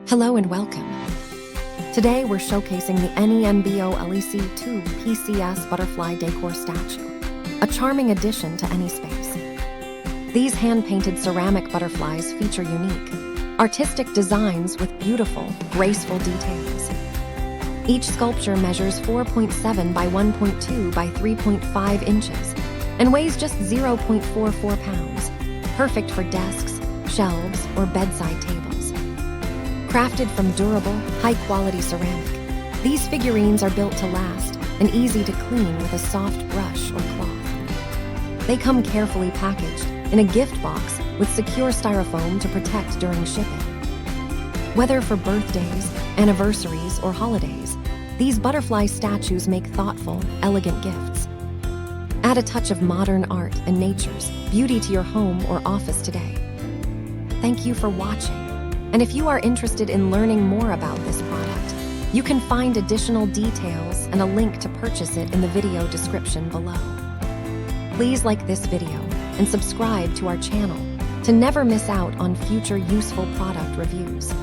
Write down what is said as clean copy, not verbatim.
Hello and welcome. Today we're showcasing the NENBOLEC 2 PCS Butterfly Decor Statue, a charming addition to any space. These hand-painted ceramic butterflies feature unique, artistic designs with beautiful, graceful details. Each sculpture measures 4.7 by 1.2 by 3.5 inches and weighs just 0.44 pounds, perfect for desks, shelves, or bedside tables. Crafted from durable, high-quality ceramic, these figurines are built to last and easy to clean with a soft brush or cloth. They come carefully packaged in a gift box with secure styrofoam to protect during shipping. Whether for birthdays, anniversaries, or holidays, these butterfly statues make thoughtful, elegant gifts. Add a touch of modern art and nature's beauty to your home or office today. Thank you for watching. And if you are interested in learning more about this product, you can find additional details and a link to purchase it in the video description below. Please like this video and subscribe to our channel to never miss out on future useful product reviews.